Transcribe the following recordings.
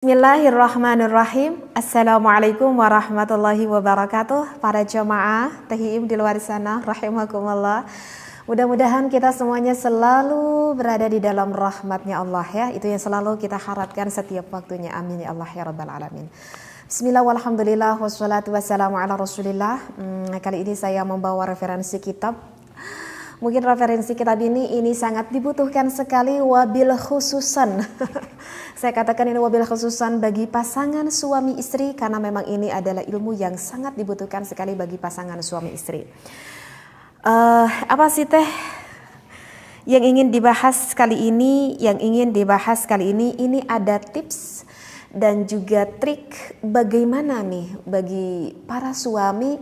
Bismillahirrahmanirrahim. Assalamualaikum warahmatullahi wabarakatuh. Para jamaah THIM di luar sana, rahimakumullah. Mudah-mudahan kita semuanya selalu berada di dalam rahmatnya Allah ya. Itu yang selalu kita harapkan setiap waktunya. Amin ya Allah ya rabbal alamin. Bismillah walhamdulillah wassalatu wassalamu ala rasulillah. Kali ini saya membawa referensi kitab. Mungkin referensi kitab ini sangat dibutuhkan sekali, wabil khususan. Saya katakan ini wabil khususan bagi pasangan suami istri, karena memang ini adalah ilmu yang sangat dibutuhkan sekali bagi pasangan suami istri. Apa sih teh yang ingin dibahas kali ini? Yang ingin dibahas kali ini ada tips dan juga trik bagaimana nih bagi para suami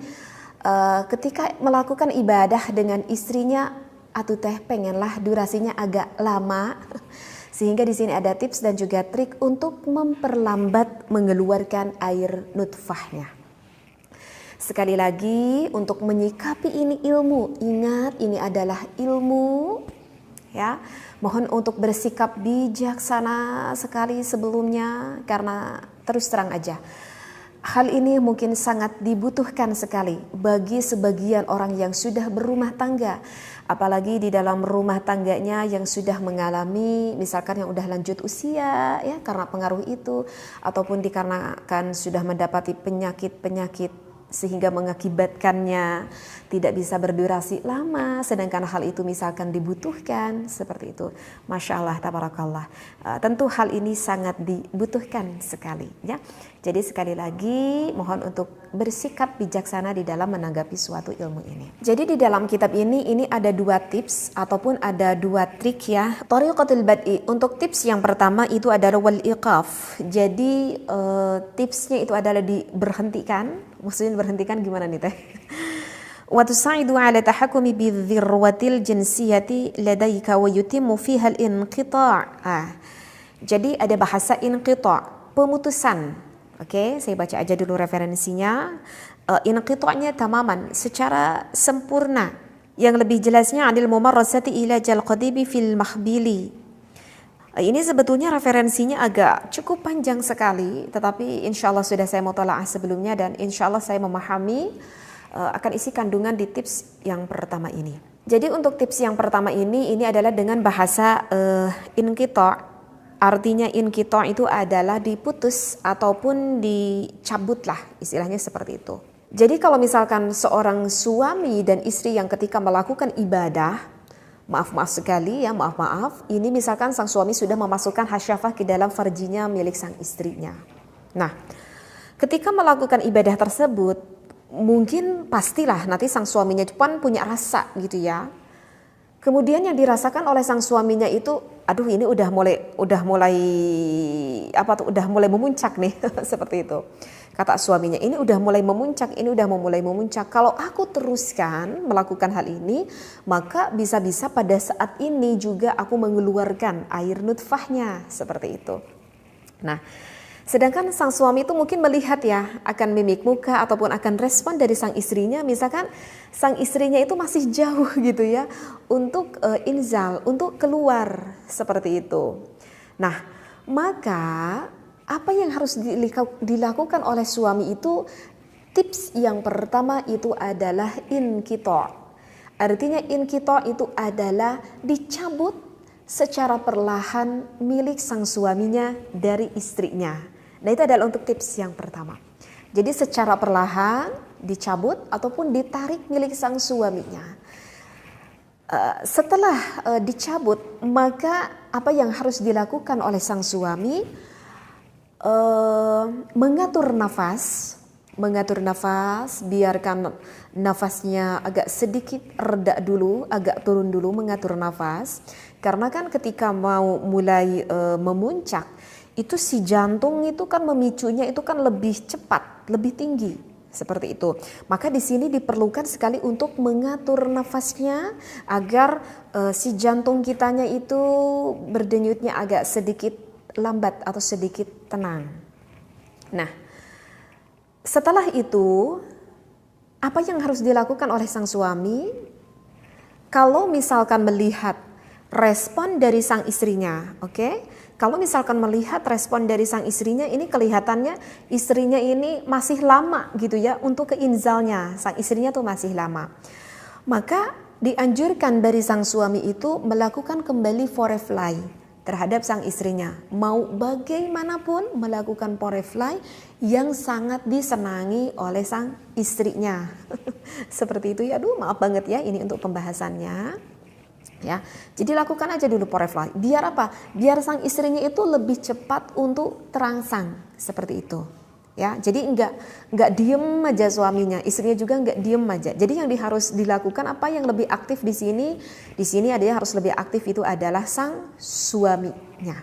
ketika melakukan ibadah dengan istrinya, atau teh pengenlah durasinya agak lama, sehingga di sini ada tips dan juga trik untuk memperlambat mengeluarkan air nutfahnya. Sekali lagi untuk menyikapi ini ilmu, ingat ini adalah ilmu ya. Mohon untuk bersikap bijaksana sekali sebelumnya, karena terus terang aja hal ini mungkin sangat dibutuhkan sekali bagi sebagian orang yang sudah berumah tangga, apalagi di dalam rumah tangganya yang sudah mengalami misalkan yang udah lanjut usia ya karena pengaruh itu, ataupun dikarenakan sudah mendapati penyakit-penyakit sehingga mengakibatkannya tidak bisa berdurasi lama, sedangkan hal itu misalkan dibutuhkan seperti itu. Masya Allah, tabarakallah. Tentu hal ini sangat dibutuhkan sekali ya. Jadi sekali lagi mohon untuk bersikap bijaksana di dalam menanggapi suatu ilmu ini. Jadi di dalam kitab ini ada dua tips ataupun ada dua trik ya. Thariqatul bad'i, untuk tips yang pertama itu adalah wal iqaf. Jadi tipsnya itu adalah diberhentikan. Maksudnya berhentikan gimana nih teh? Wa tusaidu ala tahakkumi bi dzirwatil jinsiyati ladaika wa yutimmu fiha al-inqita'. Jadi ada bahasa inqita', pemutusan. Oke, saya baca aja dulu referensinya. Inqita'nya tamaman, secara sempurna. Yang lebih jelasnya adil mumarrasati ila jal qadibi fil mahbili. Ini sebetulnya referensinya agak cukup panjang sekali, tetapi insya Allah sudah saya mutalaah sebelumnya dan insya Allah saya memahami akan isi kandungan di tips yang pertama ini. Jadi untuk tips yang pertama ini adalah dengan bahasa inqita'. Artinya inqita' itu adalah diputus ataupun dicabut lah, istilahnya seperti itu. Jadi kalau misalkan seorang suami dan istri yang ketika melakukan ibadah, maaf sekali ya, maaf, ini misalkan sang suami sudah memasukkan hasyafah ke dalam farjinya milik sang istrinya. Nah, ketika melakukan ibadah tersebut, mungkin pastilah nanti sang suaminya depan punya rasa gitu ya. Kemudian yang dirasakan oleh sang suaminya itu, aduh ini udah mulai memuncak nih, seperti itu. Kata suaminya, ini udah mulai memuncak. Kalau aku teruskan melakukan hal ini, maka bisa-bisa pada saat ini juga aku mengeluarkan air nutfahnya, seperti itu. Nah, sedangkan sang suami itu mungkin melihat ya akan mimik muka ataupun akan respon dari sang istrinya, misalkan sang istrinya itu masih jauh gitu ya untuk inzal, untuk keluar seperti itu. Nah, maka apa yang harus dilakukan oleh suami itu, tips yang pertama itu adalah inqita'. Artinya inqita' itu adalah dicabut secara perlahan milik sang suaminya dari istrinya. Nah, itu adalah untuk tips yang pertama. Jadi secara perlahan dicabut ataupun ditarik milik sang suaminya. Setelah dicabut, maka apa yang harus dilakukan oleh sang suami? Mengatur nafas, biarkan nafasnya agak sedikit reda dulu, agak turun dulu, mengatur nafas. Karena kan ketika mau mulai memuncak, itu si jantung itu kan memicunya itu kan lebih cepat, lebih tinggi, seperti itu. Maka di sini diperlukan sekali untuk mengatur nafasnya agar si jantung kitanya itu berdenyutnya agak sedikit lambat atau sedikit tenang. Nah, setelah itu apa yang harus dilakukan oleh sang suami? Kalau misalkan melihat respon dari sang istrinya, oke? kalau misalkan melihat respon dari sang istrinya, ini kelihatannya istrinya ini masih lama gitu ya untuk ke inzalnya, sang istrinya tuh masih lama. Maka dianjurkan dari sang suami itu melakukan kembali forefly terhadap sang istrinya. Mau bagaimanapun melakukan forefly yang sangat disenangi oleh sang istrinya. Seperti itu ya, aduh maaf banget ya ini untuk pembahasannya. Ya, jadi lakukan aja dulu forefly. Biar apa? Biar sang istrinya itu lebih cepat untuk terangsang seperti itu. Ya, jadi enggak diem aja suaminya, istrinya juga enggak diem aja. Jadi yang harus dilakukan apa yang lebih aktif di sini? Di sini ada yang harus lebih aktif itu adalah sang suaminya.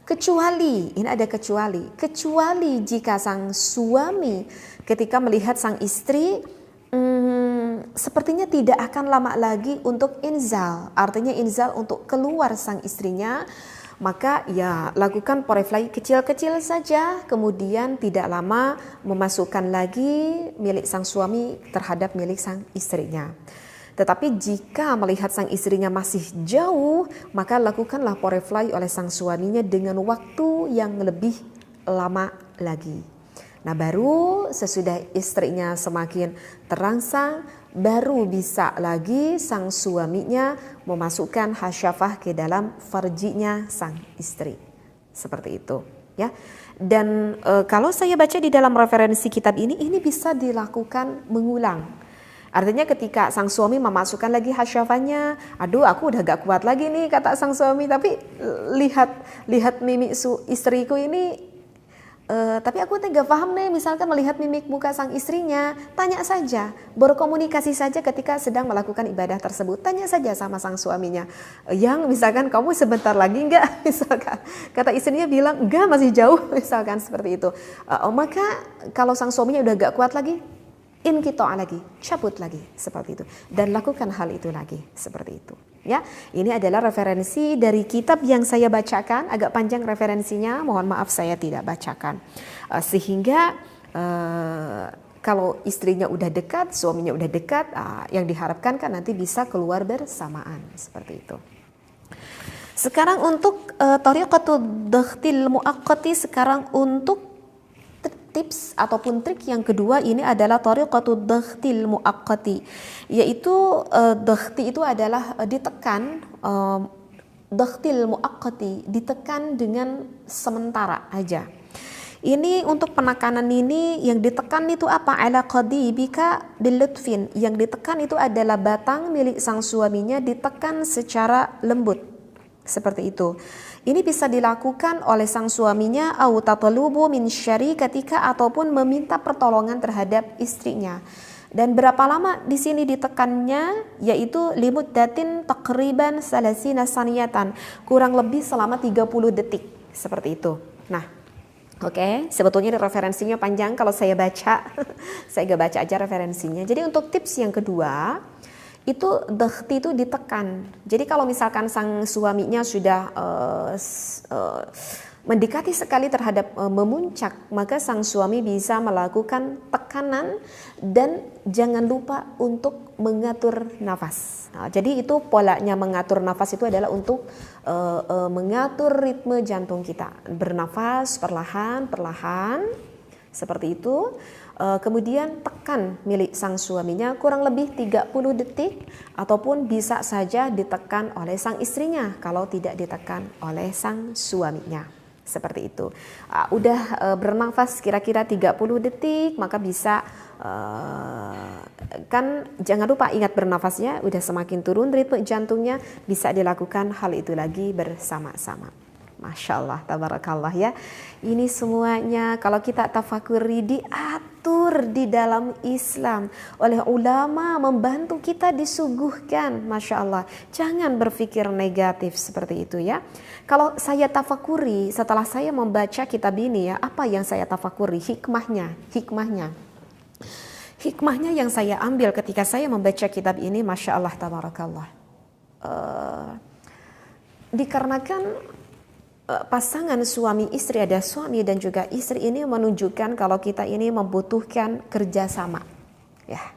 Kecuali, ini ada kecuali jika sang suami ketika melihat sang istri sepertinya tidak akan lama lagi untuk inzal, artinya inzal untuk keluar sang istrinya, maka ya lakukan forefly kecil-kecil saja, kemudian tidak lama memasukkan lagi milik sang suami terhadap milik sang istrinya. Tetapi jika melihat sang istrinya masih jauh, maka lakukanlah forefly oleh sang suaminya dengan waktu yang lebih lama lagi. Nah, baru sesudah istrinya semakin terangsang, baru bisa lagi sang suaminya memasukkan hasyafah ke dalam farjinya sang istri. Seperti itu, ya. Dan kalau saya baca di dalam referensi kitab ini bisa dilakukan mengulang. Artinya ketika sang suami memasukkan lagi hasyafahnya, aduh aku udah gak kuat lagi nih kata sang suami, tapi lihat mimik istriku ini. Tapi aku gak paham nih, misalkan melihat mimik muka sang istrinya, tanya saja, berkomunikasi saja ketika sedang melakukan ibadah tersebut, tanya saja sama sang suaminya, yang misalkan kamu sebentar lagi enggak, misalkan kata istrinya bilang enggak masih jauh, misalkan seperti itu, maka kalau sang suaminya udah gak kuat lagi, inqita' lagi, cabut lagi, seperti itu, dan lakukan hal itu lagi, seperti itu. Ya, ini adalah referensi dari kitab yang saya bacakan, agak panjang referensinya, mohon maaf saya tidak bacakan. Sehingga kalau istrinya udah dekat, suaminya udah dekat, yang diharapkan kan nanti bisa keluar bersamaan, seperti itu. Sekarang untuk thariqatul dakhtil muaqqati, sekarang untuk tips ataupun trik yang kedua ini adalah thariqatul dakhtil muaqqati, yaitu dakhti itu adalah ditekan, dakhtil muaqqati ditekan dengan sementara aja. Ini untuk penekanan ini yang ditekan itu apa? Ala qadibika bilutfin, yang ditekan itu adalah batang milik sang suaminya ditekan secara lembut, seperti itu. Ini bisa dilakukan oleh sang suaminya au tatlubu min syarikatika, ataupun meminta pertolongan terhadap istrinya. Dan berapa lama di sini ditekannya, yaitu limuddatin taqriban salasina saniyatan, kurang lebih selama 30 detik, seperti itu. Nah, oke, sebetulnya referensinya panjang kalau saya baca. Saya gak baca aja referensinya. Jadi untuk tips yang kedua, itu dakhti itu ditekan. Jadi kalau misalkan sang suaminya sudah mendekati sekali terhadap memuncak, maka sang suami bisa melakukan tekanan dan jangan lupa untuk mengatur nafas. Nah, jadi itu polanya mengatur nafas itu adalah untuk mengatur ritme jantung kita. Bernafas perlahan-perlahan seperti itu. Kemudian tekan milik sang suaminya kurang lebih 30 detik, ataupun bisa saja ditekan oleh sang istrinya kalau tidak ditekan oleh sang suaminya, seperti itu. Udah bernafas kira-kira 30 detik, maka bisa kan jangan lupa ingat bernafasnya, udah semakin turun ritme jantungnya, bisa dilakukan hal itu lagi bersama-sama. Masya Allah, tabarakallah ya. Ini semuanya kalau kita tafakuri diatur di dalam Islam oleh ulama, membantu kita disuguhkan. Masya Allah, jangan berpikir negatif seperti itu ya. Kalau saya tafakuri setelah saya membaca kitab ini ya, apa yang saya tafakuri? Hikmahnya yang saya ambil ketika saya membaca kitab ini, Masya Allah, tabarakallah. Dikarenakan pasangan suami istri, ada suami dan juga istri, ini menunjukkan kalau kita ini membutuhkan kerjasama ya.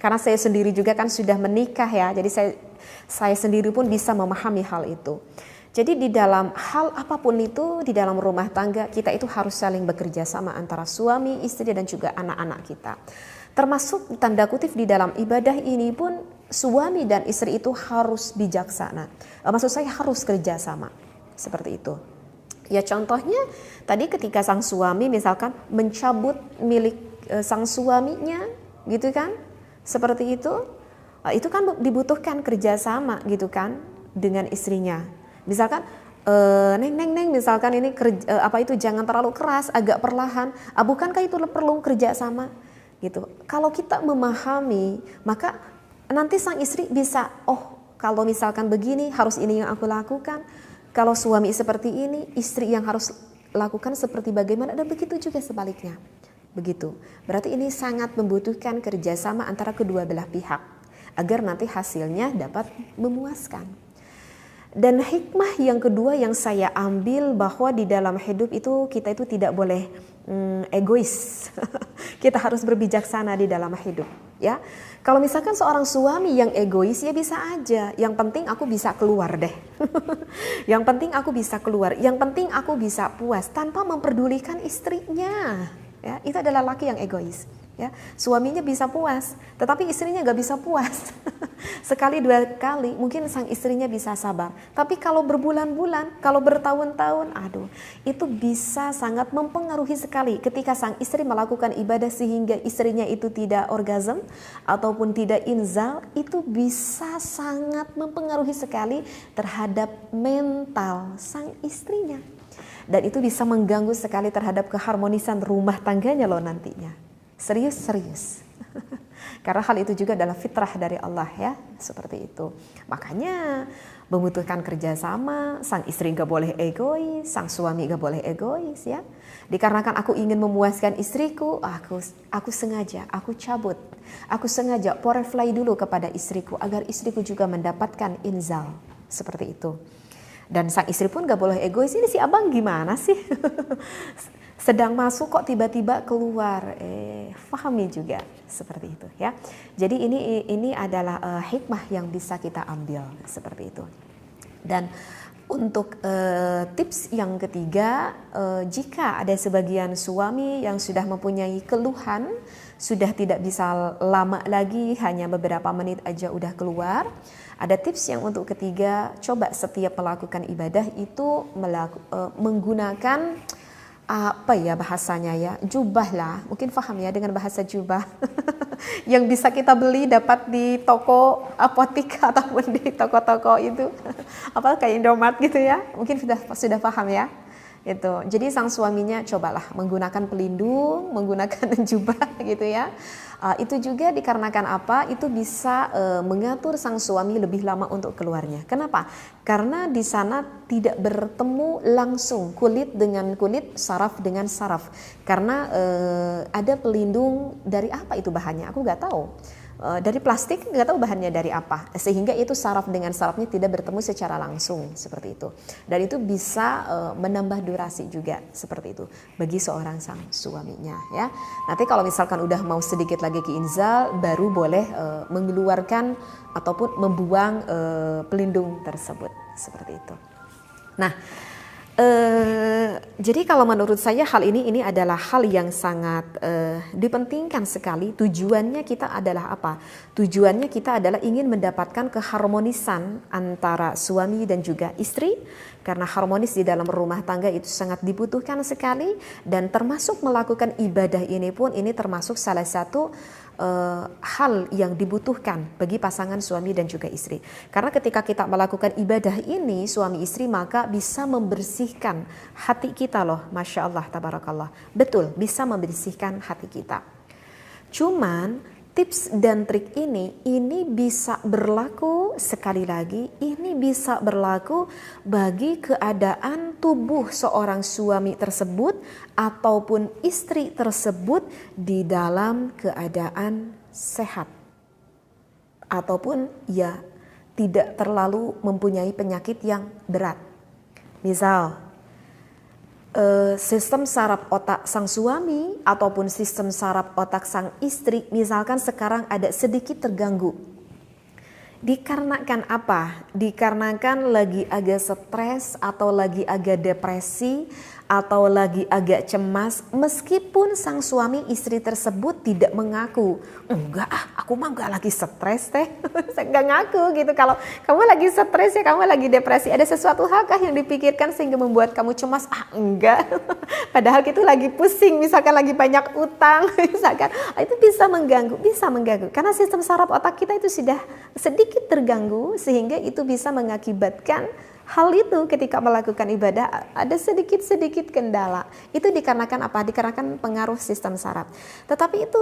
Karena saya sendiri juga kan sudah menikah ya, jadi saya sendiri pun bisa memahami hal itu. Jadi di dalam hal apapun itu, di dalam rumah tangga kita itu harus saling bekerja sama antara suami, istri dan juga anak-anak kita. Termasuk tanda kutip di dalam ibadah ini pun suami dan istri itu harus bijaksana. Maksud saya harus kerja sama. Seperti itu. Ya contohnya tadi ketika sang suami misalkan mencabut milik sang suaminya gitu kan. Seperti itu kan dibutuhkan kerjasama gitu kan dengan istrinya. Misalkan neng misalkan ini jangan terlalu keras, agak perlahan. Bukankah itu perlu kerjasama gitu. Kalau kita memahami, maka nanti sang istri bisa, kalau misalkan begini harus ini yang aku lakukan. Kalau suami seperti ini, istri yang harus lakukan seperti bagaimana, dan begitu juga sebaliknya. Begitu. Berarti ini sangat membutuhkan kerjasama antara kedua belah pihak agar nanti hasilnya dapat memuaskan. Dan hikmah yang kedua yang saya ambil bahwa di dalam hidup itu kita itu tidak boleh egois. Kita harus berbijaksana di dalam hidup, ya. Kalau misalkan seorang suami yang egois, ya bisa aja. Yang penting aku bisa keluar deh. Yang penting aku bisa keluar. Yang penting aku bisa puas tanpa memperdulikan istrinya. Ya, itu adalah laki yang egois. Ya, suaminya bisa puas, tetapi istrinya gak bisa puas. Sekali dua kali mungkin sang istrinya bisa sabar, tapi kalau berbulan-bulan, kalau bertahun-tahun, itu bisa sangat mempengaruhi sekali. Ketika sang istri melakukan ibadah sehingga istrinya itu tidak orgasm ataupun tidak inzal, itu bisa sangat mempengaruhi sekali terhadap mental sang istrinya, dan itu bisa mengganggu sekali terhadap keharmonisan rumah tangganya loh nantinya. Serius. Karena hal itu juga adalah fitrah dari Allah, ya, seperti itu. Makanya membutuhkan kerjasama. Sang istri gak boleh egois, sang suami gak boleh egois, ya. Dikarenakan aku ingin memuaskan istriku, aku sengaja, aku cabut, aku sengaja fly dulu kepada istriku agar istriku juga mendapatkan inzal, seperti itu. Dan sang istri pun gak boleh egois, ini si abang gimana sih? Sedang masuk kok tiba-tiba keluar. Pahami juga seperti itu, ya. Jadi ini adalah hikmah yang bisa kita ambil seperti itu. Dan untuk tips yang ketiga, jika ada sebagian suami yang sudah mempunyai keluhan, sudah tidak bisa lama lagi, hanya beberapa menit aja udah keluar, ada tips yang untuk ketiga, coba setiap melakukan ibadah itu menggunakan bahasanya ya, jubah lah, mungkin paham ya dengan bahasa jubah yang bisa kita beli dapat di toko apotik ataupun di toko-toko itu kayak Indomaret gitu ya, mungkin sudah paham ya itu. Jadi sang suaminya cobalah menggunakan pelindung, menggunakan jubah gitu ya. Itu juga dikarenakan apa? Itu bisa mengatur sang suami lebih lama untuk keluarnya. Kenapa? Karena di sana tidak bertemu langsung kulit dengan kulit, saraf dengan saraf. Karena ada pelindung dari apa itu bahannya? Aku nggak tahu. Dari plastik, nggak tahu bahannya dari apa, sehingga itu saraf dengan sarafnya tidak bertemu secara langsung seperti itu, dan itu bisa menambah durasi juga seperti itu bagi seorang sang suaminya, ya. Nanti kalau misalkan udah mau sedikit lagi ke inzal, baru boleh mengeluarkan ataupun membuang pelindung tersebut seperti itu. Nah, jadi kalau menurut saya hal ini adalah hal yang sangat dipentingkan sekali. Tujuannya kita adalah apa? Tujuannya kita adalah ingin mendapatkan keharmonisan antara suami dan juga istri. Karena harmonis di dalam rumah tangga itu sangat dibutuhkan sekali. Dan termasuk melakukan ibadah ini pun, ini termasuk salah satu hal yang dibutuhkan bagi pasangan suami dan juga istri. Karena ketika kita melakukan ibadah ini suami istri, maka bisa membersihkan hati kita loh, Masya Allah, tabarakallah. Betul, bisa membersihkan hati kita. Cuman tips dan trik ini bisa berlaku, sekali lagi, ini bisa berlaku bagi keadaan tubuh seorang suami tersebut ataupun istri tersebut di dalam keadaan sehat. Ataupun ya tidak terlalu mempunyai penyakit yang berat. Misal, sistem saraf otak sang suami ataupun sistem saraf otak sang istri misalkan sekarang ada sedikit terganggu. Dikarenakan apa? Dikarenakan lagi agak stres atau lagi agak depresi atau lagi agak cemas, meskipun sang suami istri tersebut tidak mengaku, enggak aku mah enggak lagi stres teh. Saya enggak ngaku gitu. Kalau kamu lagi stres ya, kamu lagi depresi, ada sesuatu hal kah yang dipikirkan sehingga membuat kamu cemas? Enggak. Padahal itu lagi pusing, misalkan lagi banyak utang, misalkan itu bisa mengganggu karena sistem saraf otak kita itu sudah sedikit terganggu, sehingga itu bisa mengakibatkan hal itu ketika melakukan ibadah ada sedikit-sedikit kendala. Itu dikarenakan apa? Dikarenakan pengaruh sistem saraf. Tetapi itu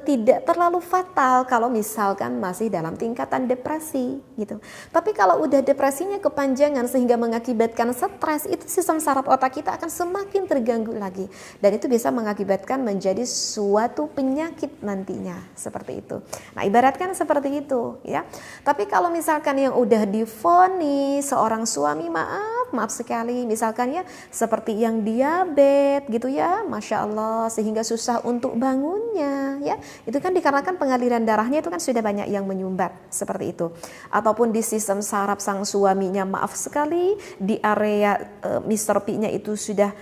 tidak terlalu fatal kalau misalkan masih dalam tingkatan depresi gitu. Tapi kalau udah depresinya kepanjangan sehingga mengakibatkan stres, itu sistem saraf otak kita akan semakin terganggu lagi, dan itu bisa mengakibatkan menjadi suatu penyakit nantinya, seperti itu. Nah, ibaratkan seperti itu ya. Tapi kalau misalkan yang udah divonis seorang suami, maaf sekali, misalkan ya seperti yang diabetes gitu ya, Masya Allah, sehingga susah untuk bangunnya ya, itu kan dikarenakan pengaliran darahnya itu kan sudah banyak yang menyumbat, seperti itu. Ataupun di sistem saraf sang suaminya, maaf sekali, di area Mr. P-nya itu sudah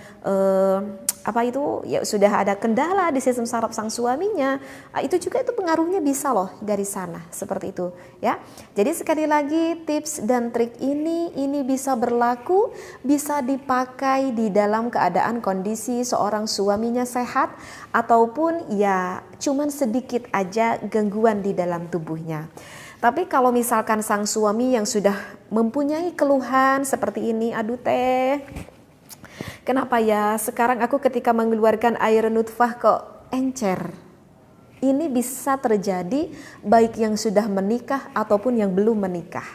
sudah ada kendala di sistem saraf sang suaminya, itu juga itu pengaruhnya bisa loh dari sana, seperti itu ya. Jadi sekali lagi, tips dan trik ini bisa berlaku, bisa dipakai di dalam keadaan kondisi seorang suaminya sehat ataupun ya cuman sedikit aja gangguan di dalam tubuhnya. Tapi kalau misalkan sang suami yang sudah mempunyai keluhan seperti ini, aduh teh, kenapa ya sekarang aku ketika mengeluarkan air nutfah kok encer? Ini bisa terjadi baik yang sudah menikah ataupun yang belum menikah.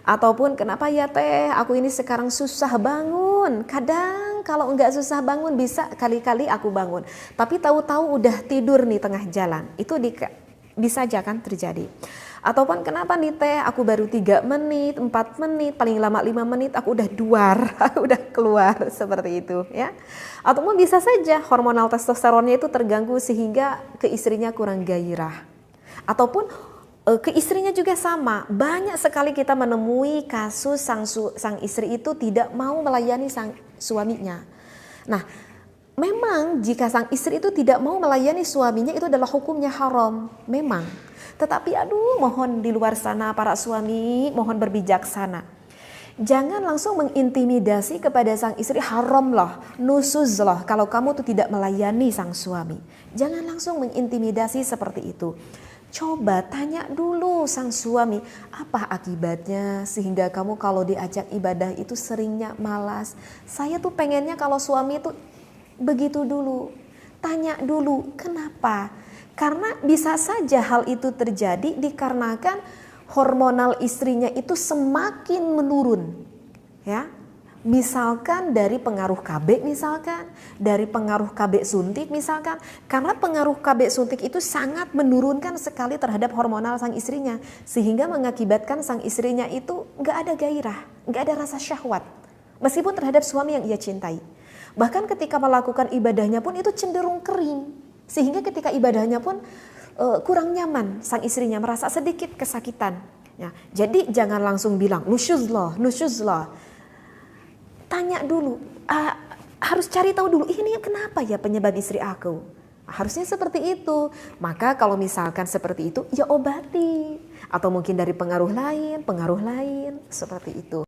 Ataupun kenapa ya teh, aku ini sekarang susah bangun. Kadang kalau enggak susah bangun bisa kali-kali aku bangun, tapi tahu-tahu udah tidur nih tengah jalan. Itu bisa aja kan terjadi. Ataupun kenapa nih teh, aku baru 3 menit, 4 menit, paling lama 5 menit aku udah duar, aku udah keluar, seperti itu ya. Ataupun bisa saja hormonal testosteronnya itu terganggu sehingga ke istrinya kurang gairah. Ataupun ke istrinya juga sama, banyak sekali kita menemui kasus sang istri itu tidak mau melayani sang suaminya. Nah, memang jika sang istri itu tidak mau melayani suaminya, itu adalah hukumnya haram, memang. Tetapi aduh, mohon di luar sana para suami, mohon berbijaksana. Jangan langsung mengintimidasi kepada sang istri, haram loh, nusuz loh kalau kamu tuh tidak melayani sang suami. Jangan langsung mengintimidasi seperti itu. Coba tanya dulu sang suami, apa akibatnya sehingga kamu kalau diajak ibadah itu seringnya malas. Saya tuh pengennya kalau suami itu begitu dulu. Tanya dulu, kenapa? Karena bisa saja hal itu terjadi dikarenakan hormonal istrinya itu semakin menurun. Ya. Misalkan dari pengaruh KB, misalkan dari pengaruh KB suntik misalkan, karena pengaruh KB suntik itu sangat menurunkan sekali terhadap hormonal sang istrinya, sehingga mengakibatkan sang istrinya itu nggak ada gairah, nggak ada rasa syahwat, meskipun terhadap suami yang ia cintai. Bahkan ketika melakukan ibadahnya pun itu cenderung kering, sehingga ketika ibadahnya pun kurang nyaman, sang istrinya merasa sedikit kesakitan. Ya, jadi jangan langsung bilang nusyuz loh. Tanya dulu, harus cari tahu dulu, ini kenapa ya penyebab istri aku. Harusnya seperti itu. Maka kalau misalkan seperti itu, ya obati. Atau mungkin dari pengaruh lain, seperti itu.